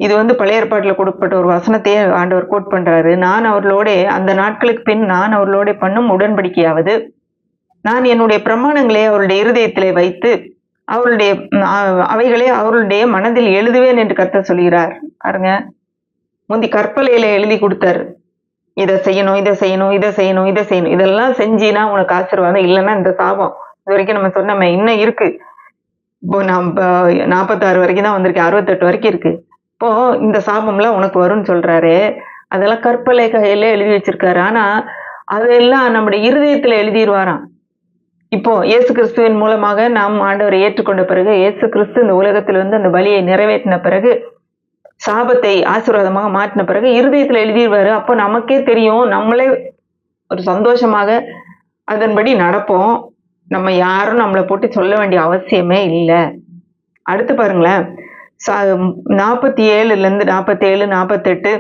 இது வந்து பழைய ஏற்பாட்டுல கொடுக்கப்பட்ட ஒரு வசனத்தையே ஆண்டவர் கோட் பண்றாரு. நான் அவர்களோட அந்த நாட்களுக்கு பின் நான் அவர்களோட பண்ணும் உடன்படிக்கையாவது, நான் என்னுடைய பிரமாணங்களை அவருடைய இருதயத்திலே வைத்து அவைகளே அவர்களுடைய மனதில் எழுதுவேன் என்று கர்த்தர் சொல்கிறார். பாருங்க, முந்தி கற்பலையில எழுதி கொடுத்தாரு, இதை செய்யணும், இதை செய்யணும், இதை செய்யணும், இதை செய்யணும், இதெல்லாம் செஞ்சினா உனக்கு ஆசீர்வாதம், இல்லைன்னா இந்த சாபம். இது வரைக்கும் நம்ம சொன்னோமே, இன்னும் இருக்கு. இப்போ நம்ம 46 வரைக்கும் தான் வந்திருக்கு, 68 வரைக்கும் இருக்கு. இப்போ இந்த சாபம்லாம் உனக்கு வரும்னு சொல்றாரு. அதெல்லாம் கற்பலை கையில எழுதி வச்சிருக்காரு. ஆனா அதெல்லாம் நம்முடைய இருதயத்துல எழுதிடுவாராம். இப்போ இயேசு கிறிஸ்துவின் மூலமாக நாம் ஆண்டவரை ஏற்றுக்கொண்ட பிறகு, இயேசு கிறிஸ்து இந்த உலகத்தில் வந்து அந்த பலியை நிறைவேற்றின பிறகு, சாபத்தை ஆசீர்வாதமாக மாற்றின பிறகு இருதயத்துல எழுதிடுவாரு. அப்போ நமக்கே தெரியும், நம்மளே ஒரு சந்தோஷமாக அதன்படி நடப்போம். நம்ம யாரும் நம்மளை போட்டு சொல்ல வேண்டிய அவசியமே இல்லை. அடுத்து பாருங்களேன், 47 47 48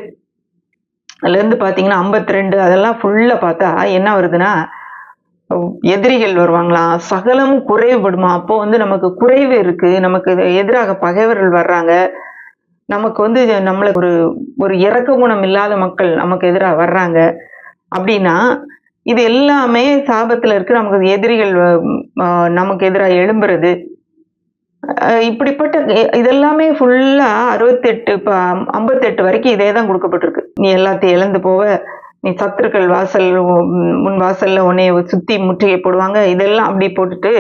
அதுல இருந்து பாத்தீங்கன்னா 52 அதெல்லாம் ஃபுல்லா பார்த்தா என்ன வருதுன்னா, எதிரிகள் வருவாங்களாம், சகலம் குறைவுபடுமா. அப்போ வந்து நமக்கு குறைவு இருக்கு, நமக்கு எதிராக பகைவர்கள் வர்றாங்க, நமக்கு வந்து நம்மளுக்கு ஒரு இரக்க குணம் இல்லாத மக்கள் நமக்கு எதிராக வர்றாங்க அப்படின்னா, இது எல்லாமே சாபத்துல இருக்கு. நமக்கு எதிரிகள் நமக்கு எதிராக எழும்புறது, இப்படிப்பட்ட இதெல்லாமே ஃபுல்லா 68 58 வரைக்கும் இதே தான் கொடுக்கப்பட்டிருக்கு. நீ எல்லாத்தையும் இழந்து போவ, நீ சத்துருக்கள் முன் வாசல்ல உன்னைய சுத்தி முற்றுகை போடுவாங்க, இதெல்லாம் அப்படி போட்டுட்டு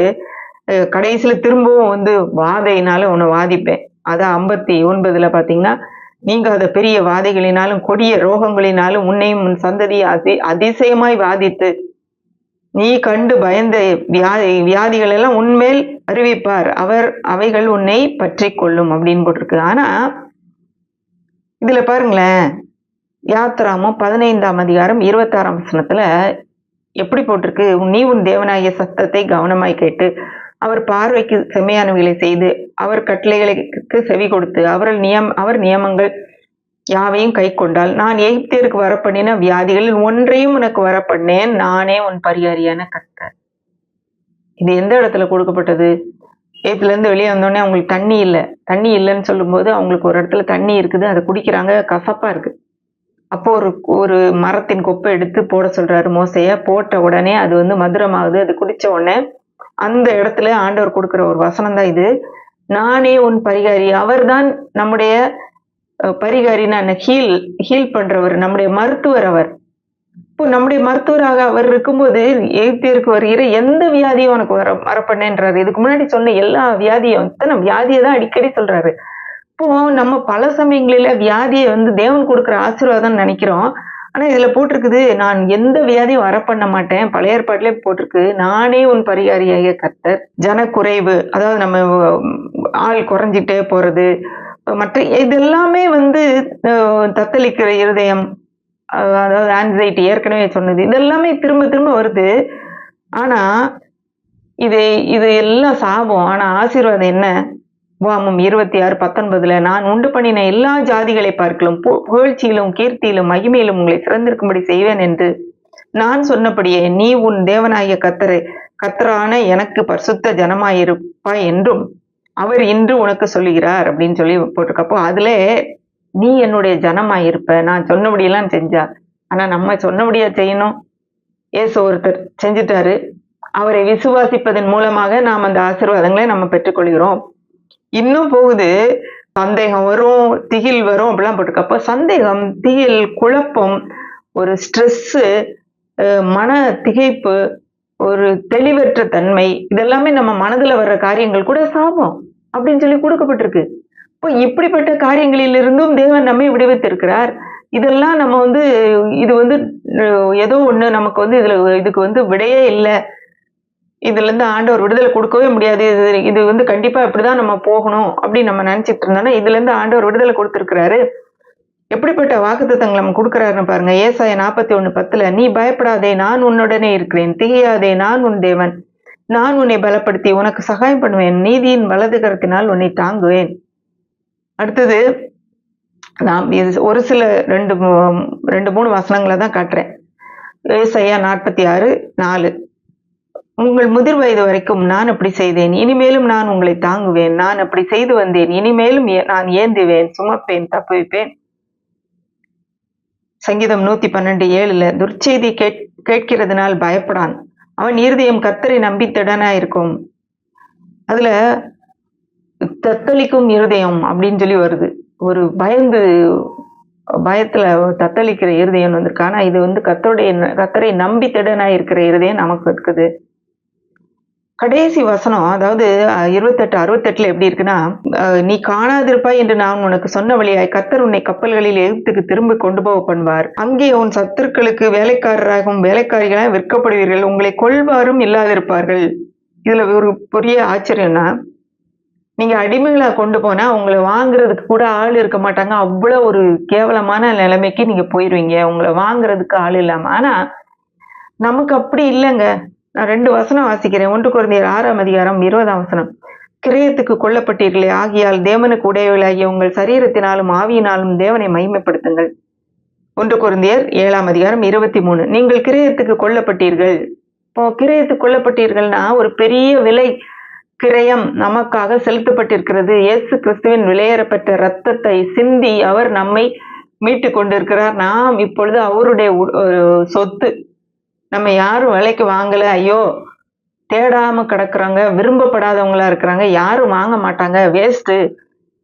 கடைசியில திரும்பவும் வந்து வாதையினால உன்னை வாதிப்பேன். அதான் 59ல பாத்தீங்கன்னா, நீங்காத பெரிய வாதைகளினாலும் கொடிய ரோகங்களினாலும் உன்னையும் உன் சந்ததியை அதிசயமாய் வாதித்து நீ கண்டு பயந்த வியாதிகள் எல்லாம் உன்மேல் அறிவிப்பார், அவைகள் உன்னை பற்றி கொள்ளும் அப்படின்னு போட்டிருக்கு. ஆனா இதுல பாருங்களேன், யாத்திராமம் 15ஆம் அதிகாரம் 26ஆம் வசனத்துல எப்படி போட்டிருக்கு, நீ உன் தேவனாகிய சத்தத்தை கவனமாய் கேட்டு அவர் பார்வைக்கு செம்மையானவைகளை செய்து அவர் கட்டளைகளுக்கு செவி கொடுத்து அவர் நியமங்கள் யாவையும் கை கொண்டால் நான் எகிப்தியருக்கு வரப்பண்ணின வியாதிகளில் ஒன்றையும் உனக்கு வரப்பண்ணேன், நானே உன் பரிகாரியான கர்த்தர். இது எந்த இடத்துல கொடுக்கப்பட்டது? எகிப்துல இருந்து வெளியே வந்தோடனே அவங்களுக்கு தண்ணி இல்லைன்னு சொல்லும்போது அவங்களுக்கு ஒரு இடத்துல தண்ணி இருக்குது, அதை குடிக்கிறாங்க, கசப்பா இருக்கு. அப்போ ஒரு மரத்தின் கொப்பை எடுத்து போட சொல்றாரு மோசைய. போட்ட உடனே அது வந்து மதுரமாகுது. அது குடிச்ச உடனே அந்த இடத்துல ஆண்டவர் கொடுக்கிற ஒரு வசனம் தான் இது, நானே உன் பரிகாரி. அவர் தான் நம்முடைய பரிகாரின்னு ஹீல் பண்றவர், நம்முடைய மருத்துவர் அவர். இப்போ நம்முடைய மருத்துவராக அவர் இருக்கும்போது எகிப்தியருக்கு வருகிற எந்த வியாதியும் உனக்கு வரப்பண்ணேன்றாரு. இதுக்கு முன்னாடி சொன்ன எல்லா வியாதியும், இத்தனை வியாதியை தான் அடிக்கடி சொல்றாரு. இப்போ நம்ம பல சமயங்களில வியாதியை வந்து தேவன் கொடுக்குற ஆசீர்வாதம் நினைக்கிறோம். ஆனா இதுல போட்டிருக்குது, நான் எந்த வியாதியும் வரப்பண்ண மாட்டேன். பழைய ஏற்பாட்டிலே போட்டிருக்கு, நானே உன் பரிகாரியாகிய கர்த்தர். ஜனக்குறைவு, அதாவது நம்ம ஆள் குறைஞ்சிட்டே போறது, மற்ற இது எல்லாமே வந்து தத்தளிக்கிற இருதயம், அதாவது ஆன்சைட்டி ஏற்கனவே சொன்னது. இதெல்லாமே திரும்ப திரும்ப வருது. ஆனா இது இது எல்லாம் சாபம். ஆனா ஆசீர்வாதம் என்ன? உபாகமம் 26:19 நான் உண்டு பண்ணின எல்லா ஜாதிகளை பார்க்கிலும் புகழ்ச்சியிலும் கீர்த்தியிலும் மகிமையிலும் உங்களை சிறந்திருக்கும்படி செய்வேன் என்று நான் சொன்னபடியே நீ உன் தேவனாகிய கர்த்தரான எனக்கு பரிசுத்த ஜனமாயிருப்பாய் என்றும் அவர் இன்று உனக்கு சொல்லுகிறார் அப்படின்னு சொல்லி போட்டிருக்க. அப்போ அதுல நீ என்னுடைய ஜனமாயிருப்ப, நான் சொன்னபடியெல்லாம் செஞ்சா. ஆனா நம்ம சொன்னபடியா செய்யணும்? ஏசு ஒருத்தர் செஞ்சுட்டாரு. அவரை விசுவாசிப்பதன் மூலமாக நாம் அந்த ஆசீர்வாதங்களை நம்ம பெற்றுக்கொள்கிறோம். இன்னும் போகுது, சந்தேகம் வரும், திகில் வரும் அப்படிலாம் போட்டிருக்கு. அப்போ சந்தேகம், திகில், குழப்பம், ஒரு ஸ்ட்ரெஸ்ஸு, மன திகைப்பு, ஒரு தெளிவற்ற தன்மை, இதெல்லாமே நம்ம மனதுல வர்ற காரியங்கள் கூட சாபம் அப்படின்னு சொல்லி கொடுக்கப்பட்டிருக்கு. இப்போ இப்படிப்பட்ட காரியங்களிலிருந்தும் தேவன் நம்மை விடுவித்திருக்கிறார். இதெல்லாம் நம்ம வந்து இது வந்து ஏதோ ஒண்ணு நமக்கு வந்து இதுக்கு வந்து விடையே இல்லை, இதுல இருந்து ஆண்டவர் விடுதலை கொடுக்கவே முடியாது, இது வந்து கண்டிப்பா இப்படிதான் நம்ம போகணும் அப்படின்னு நம்ம நினைச்சிட்டு இருந்தோம்னா, இதுல இருந்து ஆண்டவர் விடுதலை கொடுத்திருக்கிறாரு. எப்படிப்பட்ட வாக்குத்தத்தங்களை நம்ம கொடுக்கிறாருன்னு பாருங்க. ஏசாயா 41:10 நீ பயப்படாதே, நான் உன்னுடனே இருக்கிறேன், திகையாதே, நான் உன் தேவன், நான் உன்னை பலப்படுத்தி உனக்கு சகாயம் பண்ணுவேன், நீதியின் வலது கரத்தினால் உன்னை தாங்குவேன். அடுத்தது நான் இது ஒரு சில 2-3 வசனங்களை தான் காட்டுறேன். ஏசாயா 46:4 உங்கள் முதிர் வயது வரைக்கும் நான் அப்படி செய்தேன், இனிமேலும் நான் உங்களை தாங்குவேன், நான் அப்படி செய்து வந்தேன், இனிமேலும் நான் ஏந்துவேன், சுமப்பேன், தப்புவிப்பேன். சங்கீதம் 112:7 துர்ச்செய்தி கேட்கிறதுனால் பயப்படான், அவன் இருதயம் கர்த்தரை நம்பி திடனாயிருக்கும். அதுல தத்தளிக்கும் இருதயம் அப்படின்னு சொல்லி வருது. ஒரு பயத்துல தத்தளிக்கிற இருதயம் வந்திருக்கு. ஆனா இது வந்து கர்த்தரை நம்பி திடனாயிருக்கிற இருதயம் நமக்கு இருக்குது. கடைசி வசனம், அதாவது 28:68 எப்படி இருக்குன்னா, நீ காணாதிருப்பாய் என்று நான் உனக்கு சொன்ன வழியாய் கர்த்தர் உன்னை கப்பல்களில் எகிப்துக்கு திரும்ப கொண்டு போக பண்ணுவார், அங்கே உன் சத்துருக்களுக்கு வேலைக்காரராகவும் வேலைக்காரிகளாக விற்கப்படுவீர்கள், உங்களை கொள்வாரும் இல்லாதிருப்பார்கள். இதுல ஒரு பெரிய ஆச்சரியம்னா, நீங்க அடிமைகளா கொண்டு போனா உங்களை வாங்குறதுக்கு கூட ஆள் இருக்க மாட்டாங்க. அவ்வளவு ஒரு கேவலமான நிலைமைக்கு நீங்க போயிருவீங்க, உங்களை வாங்குறதுக்கு ஆள் இல்லாம. ஆனா நமக்கு அப்படி இல்லைங்க. நான் 2 வசனம் வாசிக்கிறேன். 1 கொரிந்தியர் 6:20 கிரயத்துக்கு கொல்லப்பட்டீர்களே, ஆகியால் தேவனுக்கு உடையவளாகிய உங்கள் சரீரத்தினாலும் ஆவியினாலும் தேவனை மகிமைப்படுத்துங்கள். 1 கொரிந்தியர் 7:23 நீங்கள் கிரயத்துக்கு கொல்லப்பட்டீர்கள். இப்போ கிரயத்துக்கு கொல்லப்பட்டீர்கள்னா ஒரு பெரிய விலை கிரயம் நமக்காக செலுத்தப்பட்டிருக்கிறது. இயேசு கிறிஸ்துவின் விலையேறப்பட்ட ரத்தத்தை சிந்தி அவர் நம்மை மீட்டு கொண்டிருக்கிறார். நாம் இப்பொழுது அவருடைய சொத்து. நம்ம யாரும் விலைக்கு வாங்கல, ஐயோ தேடாம கிடக்குறாங்க, விரும்பப்படாதவங்களா இருக்கிறாங்க, யாரும் வாங்க மாட்டாங்க, வேஸ்ட்,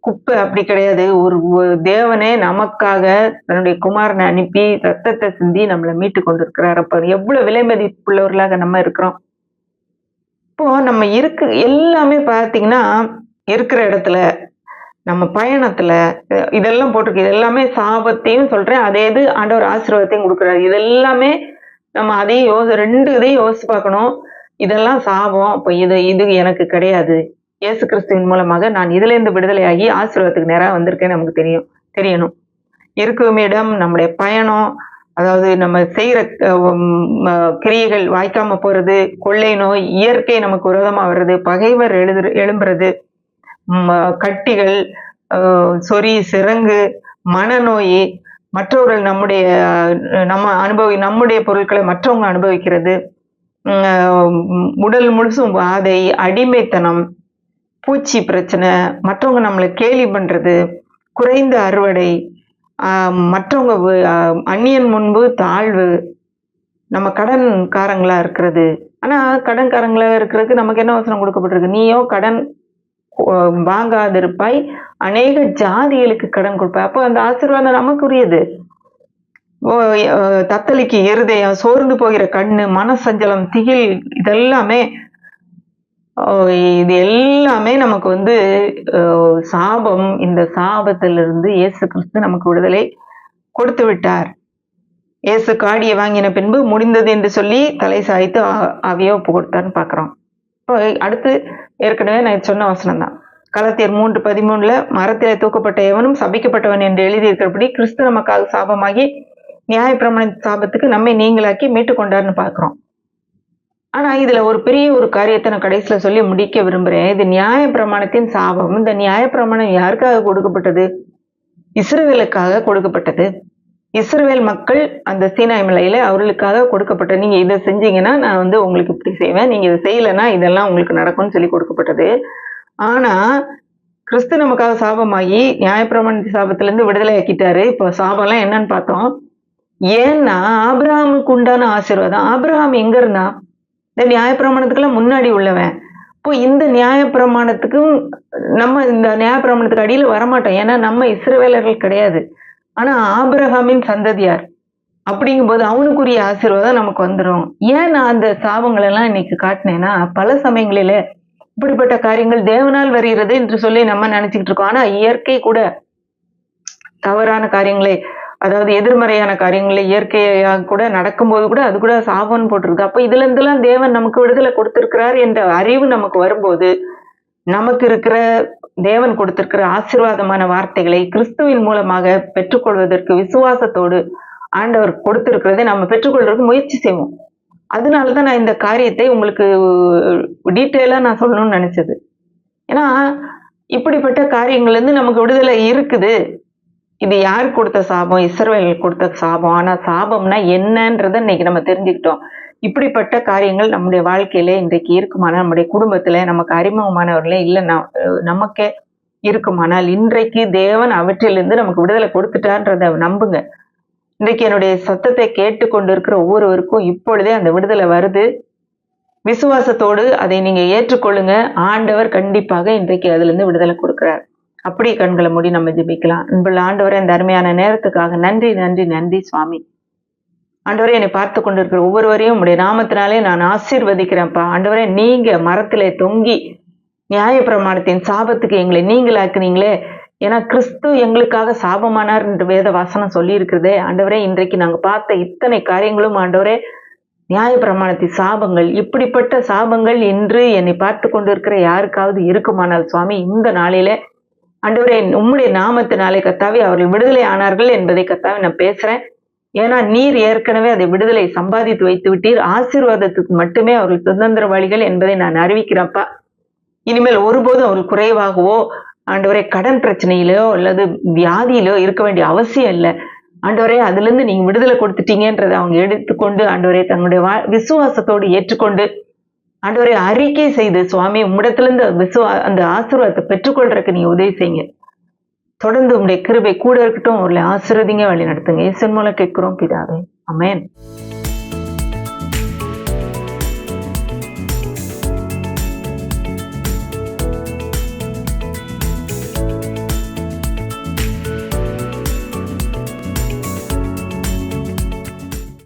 குப்பை, அப்படி கிடையாது. ஒரு தேவனே நமக்காக தன்னுடைய குமாரனை அனுப்பி ரத்தத்தை சிந்தி நம்மளை மீட்டு கொண்டிருக்கிறார். அப்ப எவ்வளவு விலை மதிப்புள்ளவர்களாக நம்ம இருக்கிறோம். இப்போ நம்ம எல்லாமே பார்த்தீங்கன்னா இருக்கிற இடத்துல, நம்ம பயணத்துல, இதெல்லாம் போட்டிருக்கு. இது எல்லாமே சாபத்தையும் சொல்றேன், அதே இது ஆண்டவர் ஆசீர்வாதத்தையும் கொடுக்குறாரு. இது எல்லாமே நம்ம அதையும் 2 இதையும் யோசிச்சு பார்க்கணும். இதெல்லாம் சாபம், அப்ப இது எனக்கு கிடையாது. இயேசு கிறிஸ்துவின் மூலமாக நான் இதுல இருந்து விடுதலையாகி ஆசீர்வாதத்துக்கு நேரா வந்திருக்கேன்னு நமக்கு தெரியணும். இருக்கும் இடம், நம்முடைய பயணம், அதாவது நம்ம செய்யற கிரியைகள் வாய்க்காம போறது, கொள்ளை நோய், இயற்கை நமக்கு விரோதமா வர்றது, பகைவர் எழும்புறது, கட்டிகள், சொறி, சிரங்கு, மனநோய், மற்றவர்கள் நம்முடைய பொருட்களை மற்றவங்க அனுபவிக்கிறது, உடல் முழுசும் வாதை, அடிமைத்தனம், பூச்சி பிரச்சனை, மற்றவங்க நம்மளை கேலி பண்றது, குறைந்த அறுவடை, மற்றவங்க அந்நியன் முன்பு தாழ்வு, நம்ம கடன்காரங்களா இருக்கிறது. ஆனா கடன்காரங்களா இருக்கிறதுக்கு நமக்கு என்ன வசனம் கொடுக்கப்பட்டிருக்கு? நீயோ கடன் வாங்காதிருப்பாய், அநேக ஜாதிகளுக்கு கடன் கொடுப்பாய். அப்போ அந்த ஆசீர்வாதம் நமக்குரியது. தத்தளிக்கு இருதயம், சோர்ந்து போகிற கண்ணு, மனசஞ்சலம், திகில், இதெல்லாமே இது எல்லாமே நமக்கு வந்து சாபம். இந்த சாபத்திலிருந்து இயேசு கிறிஸ்து நமக்கு விடுதலை கொடுத்து விட்டார். இயேசு காடியை வாங்கின பின்பு முடிந்தது என்று சொல்லி தலை சாய்த்து ஆவியை ஒப்பு கொடுத்தார்னு பார்க்குறோம். இப்போ அடுத்து ஏற்கனவே நான் சொன்ன வசனம் தான். கலாத்தியர் 3:13 மரத்திலே தூக்கப்பட்ட எவனும் சபிக்கப்பட்டவன் என்று எழுதியிருக்கிறபடி கிறிஸ்து நமக்காக சாபமாகி நியாயப்பிரமாண சாபத்துக்கு நம்மை நீங்களாக்கி மீட்டு கொண்டார்னு பார்க்குறோம். ஆனா இதுல ஒரு பெரிய ஒரு காரியத்தை நான் கடைசியில சொல்லி முடிக்க விரும்புறேன். இது நியாயப்பிரமாணத்தின் சாபம். இந்த நியாயப்பிரமாணம் யாருக்காக கொடுக்கப்பட்டது? இஸ்ரவேலுக்காக கொடுக்கப்பட்டது. இஸ்ரவேல் மக்கள் அந்த சீனாய் மலையில அவர்களுக்காக கொடுக்கப்பட்டது. நீங்க இதை செஞ்சீங்கன்னா நான் வந்து உங்களுக்கு இப்படி செய்வேன், நீங்க இதை செய்யலைன்னா இதெல்லாம் உங்களுக்கு நடக்கும்னு சொல்லி கொடுக்கப்பட்டது. ஆனா கிறிஸ்து நமக்காக சாபமாகி நியாயப்பிரமாண சாபத்திலிருந்து விடுதலை ஆக்கிட்டாரு. இப்போ சாபம்லாம் என்னன்னு பார்த்தோம். ஏன்னா ஆபிரகாமுக்கு உண்டான ஆசீர்வாதம். ஆபிரகாம் எங்க இருந்தா? இந்த நியாயப்பிரமாணத்துக்கெல்லாம் முன்னாடி உள்ளவன். இப்போ இந்த நியாயப்பிரமாணத்துக்கும் நம்ம இந்த நியாயப்பிரமாணத்துக்கு அடியில வரமாட்டோம். ஏன்னா நம்ம இஸ்ரவேலர்கள் கிடையாது. ஆனா ஆபிரகாமின் சந்ததியார். அப்படிங்கும்போது அவனுக்குரிய ஆசீர்வாதம் நமக்கு வந்துடும். ஏன் நான் அந்த சாபங்கள் எல்லாம் இன்னைக்கு காட்டினேன்னா, பல சமயங்களில இப்படிப்பட்ட காரியங்கள் தேவனால் வருகிறது என்று சொல்லி நம்ம நினைச்சுக்கிட்டு இருக்கோம். ஆனா இயற்கை கூட தவறான காரியங்களை, அதாவது எதிர்மறையான காரியங்களை இயற்கையாக கூட நடக்கும்போது கூட அது கூட சாபம்னு போட்டிருக்கு. அப்ப இதுல இருந்தெல்லாம் தேவன் நமக்கு விடுதலை கொடுத்திருக்கிறார் என்ற அறிவு நமக்கு வரும்போது, நமக்கு இருக்கிற தேவன் கொடுத்திருக்கிற ஆசீர்வாதமான வார்த்தைகளை கிறிஸ்துவின் மூலமாக பெற்றுக்கொள்வதற்கு விசுவாசத்தோடு ஆண்டவர் கொடுத்திருக்கிறதை நம்ம பெற்றுக்கொள்றதுக்கு முயற்சி செய்வோம். அதனாலதான் நான் இந்த காரியத்தை உங்களுக்கு டீட்டெயிலா நான் சொல்லணும்னு நினைச்சது. ஏன்னா இப்படிப்பட்ட காரியங்கள்ல இருந்து நமக்கு விடுதலை இருக்குது. இது யார் கொடுத்த சாபம்? இஸ்ரவேல் கொடுத்த சாபம். ஆனா சாபம்னா என்னன்றதை இன்னைக்கு நம்ம தெரிஞ்சுக்கிட்டோம். இப்படிப்பட்ட காரியங்கள் நம்முடைய வாழ்க்கையில இன்றைக்கு இருக்குமானால், நம்முடைய குடும்பத்துல நமக்கு அறிமுகமானவர்களே இல்ல நமக்கே இருக்குமானால், இன்றைக்கு தேவன் அவற்றிலிருந்து நமக்கு விடுதலை கொடுத்துட்டான்றத நம்புங்க. இன்றைக்கு என்னுடைய சத்தத்தை கேட்டுக்கொண்டு இருக்கிற ஒவ்வொருவருக்கும் இப்பொழுதே அந்த விடுதலை வருது. விசுவாசத்தோடு அதை நீங்க ஏற்றுக்கொள்ளுங்க. ஆண்டவர் கண்டிப்பாக இன்றைக்கு அதுல இருந்து விடுதலை கொடுக்கிறார். அப்படி கண்களை மூடி நம்ம ஜெபிக்கலாம். அன்புள்ள ஆண்டவரே, இந்த அருமையான நேரத்துக்காக நன்றி நன்றி நன்றி சுவாமி. ஆண்டவரே, என்னை பார்த்து கொண்டிருக்கிற ஒவ்வொருவரையும் உடைய நாமத்தினாலே நான் ஆசீர்வதிக்கிறேன்ப்பா. ஆண்டவரே, நீங்க மரத்திலே தொங்கி நியாயப்பிரமாணத்தின் சாபத்துக்கு எங்களை நீங்களாக்குனீங்களே. ஏன்னா கிறிஸ்து எங்களுக்காக சாபமானார் என்று வேத வாசனம் சொல்லி இருக்கிறதே. ஆண்டவரே, இன்றைக்கு நாங்க பார்த்த இத்தனை காரியங்களும் ஆண்டவரே நியாயப்பிரமாணத்தின் சாபங்கள். இப்படிப்பட்ட சாபங்கள் இன்று என்னை பார்த்து கொண்டிருக்கிற யாருக்காவது இருக்குமானால் சுவாமி, இந்த நாளிலே ஆண்டவரே உம்முடைய நாமத்தினாலே கர்த்தாவே அவர்கள் விடுதலை ஆனார்கள் என்பதை கர்த்தாவே நான் பேசுறேன். ஏன்னா நீர் ஏற்கனவே அதை விடுதலை சம்பாதித்து வைத்து விட்டீர். ஆசீர்வாதத்துக்கு மட்டுமே அவர்கள் சுதந்திரவாளிகள் என்பதை நான் அறிவிக்கிறேன்ப்பா. இனிமேல் ஒருபோதும் அவர்கள் குறைவாகவோ ஆண்டவரே கடன் பிரச்சனையிலோ அல்லது வியாதியிலோ இருக்க வேண்டிய அவசியம் இல்லை. ஆண்டவரே, அதுல இருந்து நீங்க விடுதலை கொடுத்துட்டீங்கன்றதை அவங்க எடுத்துக்கொண்டு ஆண்டவரே தங்களுடைய விசுவாசத்தோடு ஏற்றுக்கொண்டு ஆண்டவரே அறிக்கை செய்து சுவாமி உம்மிடத்திலிருந்து அந்த ஆசீர்வாதத்தை பெற்றுக்கொள்றதுக்கு நீங்க உதவி செய்யுங்க. தொடர்ந்து உங்களுடைய கிருபை கூட இருக்கட்டும். அவர்களை ஆசீர்வதிங்க, வழி நடத்துங்க. இயேசுவின் மூலம் கேட்கிறோம் பிதாவே. ஆமென்.